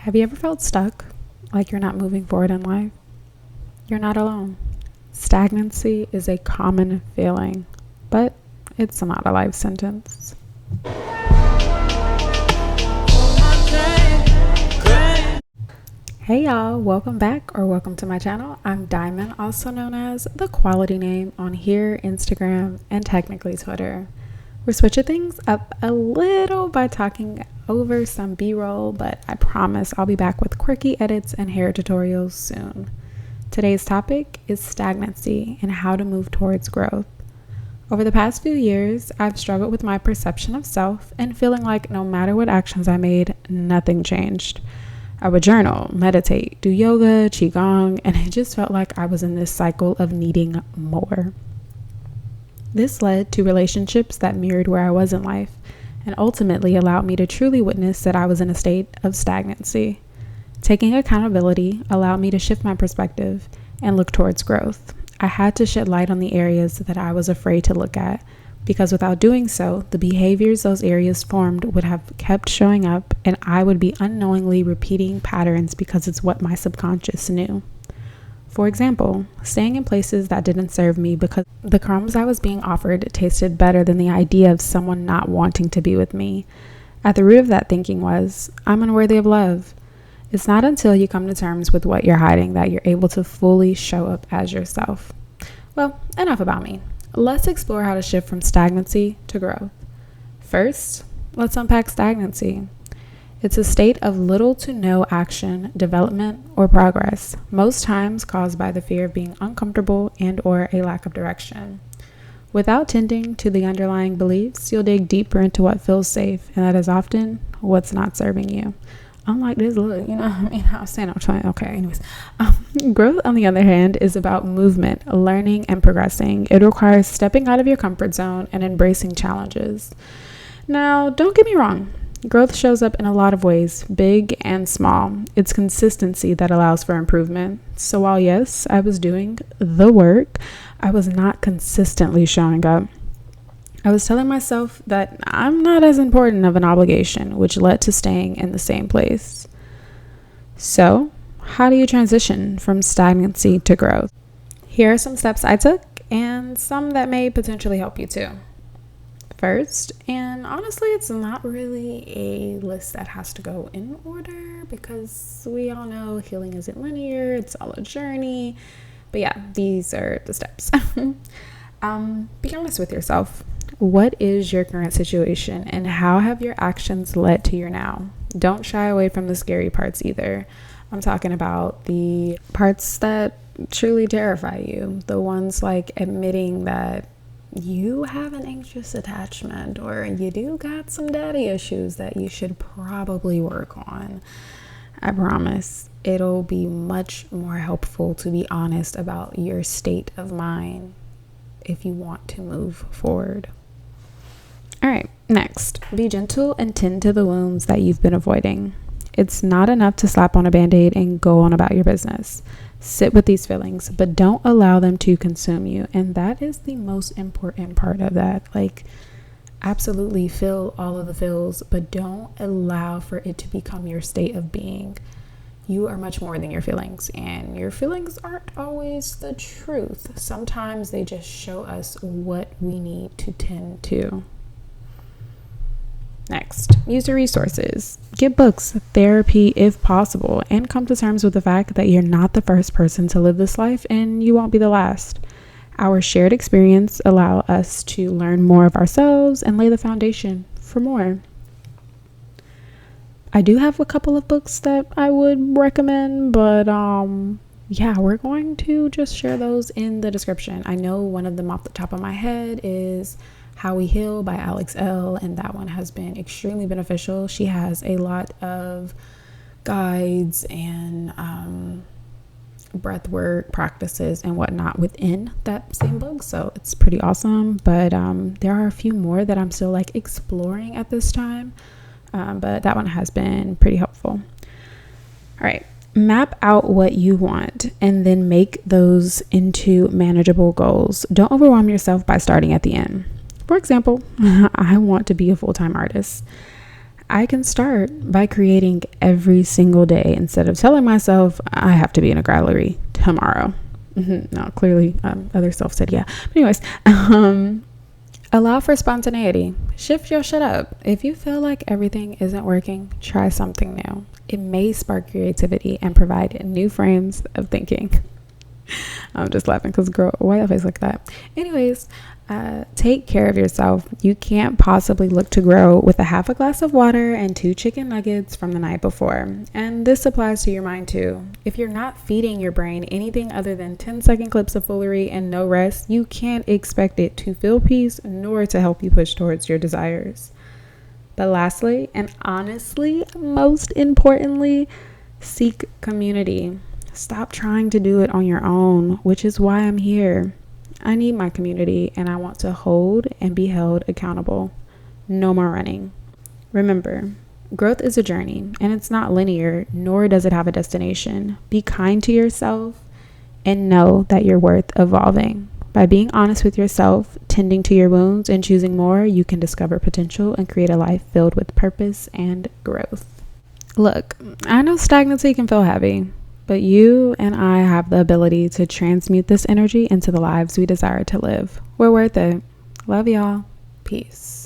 Have you ever felt stuck, like you're not moving forward in life? You're not alone. Stagnancy is a common feeling, but it's not a life sentence. Hey y'all, welcome back or welcome to my channel. I'm Diamond, also known as the Quality Name on here, Instagram, and technically Twitter. We're switching things up a little by talking over some B-roll, but I promise I'll be back with quirky edits and hair tutorials soon. Today's topic is stagnancy and how to move towards growth. Over the past few years, I've struggled with my perception of self and feeling like no matter what actions I made, nothing changed. I would journal, meditate, do yoga, qigong, and it just felt like I was in this cycle of needing more. This led to relationships that mirrored where I was in life and ultimately allowed me to truly witness that I was in a state of stagnancy. Taking accountability allowed me to shift my perspective and look towards growth. I had to shed light on the areas that I was afraid to look at, because without doing so, the behaviors those areas formed would have kept showing up, and I would be unknowingly repeating patterns because it's what my subconscious knew. For example, staying in places that didn't serve me because the crumbs I was being offered tasted better than the idea of someone not wanting to be with me. At the root of that thinking was, I'm unworthy of love. It's not until you come to terms with what you're hiding that you're able to fully show up as yourself. Well, enough about me. Let's explore how to shift from stagnancy to growth. First, let's unpack stagnancy. It's a state of little to no action, development, or progress, most times caused by the fear of being uncomfortable and or a lack of direction. Without tending to the underlying beliefs, you'll dig deeper into what feels safe, and that is often what's not serving you. Unlike this look, I was saying I'm trying. Okay, anyways. Growth, on the other hand, is about movement, learning, and progressing. It requires stepping out of your comfort zone and embracing challenges. Now, don't get me wrong. Growth shows up in a lot of ways, big and small. It's consistency that allows for improvement. So while yes, I was doing the work, I was not consistently showing up. I was telling myself that I'm not as important of an obligation, which led to staying in the same place. So, how do you transition from stagnancy to growth? Here are some steps I took and some that may potentially help you too. First, and honestly, it's not really a list that has to go in order because we all know healing isn't linear, it's all a journey. But yeah, these are the steps. Be honest with yourself. What is your current situation and how have your actions led to your now? Don't shy away from the scary parts either. I'm talking about the parts that truly terrify you, the ones like admitting that you have an anxious attachment or you do got some daddy issues that you should probably work on. I promise it'll be much more helpful to be honest about your state of mind if you want to move forward. All right, next, be gentle and tend to the wounds that you've been avoiding. It's not enough to slap on a band-aid and go on about your business. Sit with these feelings, but don't allow them to consume you. And that is the most important part of that. Like, absolutely feel all of the feels, but don't allow for it to become your state of being. You are much more than your feelings, and your feelings aren't always the truth. Sometimes they just show us what we need to tend to. Next, use your resources. Get books, therapy if possible, and come to terms with the fact that you're not the first person to live this life and you won't be the last. Our shared experience allow us to learn more of ourselves and lay the foundation for more. I do have a couple of books that I would recommend, but yeah, we're going to just share those in the description. I know one of them off the top of my head is How We Heal by Elle, and that one has been extremely beneficial. She has a lot of guides and breath work practices and whatnot within that same book, so it's pretty awesome. But there are a few more that I'm still like exploring at this time, but that one has been pretty helpful. All right, map out what you want and then make those into manageable goals. Don't overwhelm yourself by starting at the end. For example, I want to be a full-time artist. I can start by creating every single day instead of telling myself I have to be in a gallery tomorrow. No, clearly other self said yeah. But anyways, allow for spontaneity. Shift your shit up. If you feel like everything isn't working, try something new. It may spark creativity and provide new frames of thinking. I'm just laughing because, girl, why that face like that? Anyways, take care of yourself. You can't possibly look to grow with a half a glass of water and 2 chicken nuggets from the night before. And this applies to your mind too. If you're not feeding your brain anything other than 10-second clips of foolery and no rest, you can't expect it to feel peace nor to help you push towards your desires. But lastly, and honestly, most importantly, seek community. Stop trying to do it on your own, which is why I'm here. I need my community and I want to hold and be held accountable. No more running. Remember, growth is a journey and it's not linear, nor does it have a destination. Be kind to yourself and know that you're worth evolving. By being honest with yourself, tending to your wounds, and choosing more, you can discover potential and create a life filled with purpose and growth. Look, I know stagnancy can feel heavy, but you and I have the ability to transmute this energy into the lives we desire to live. We're worth it. Love y'all. Peace.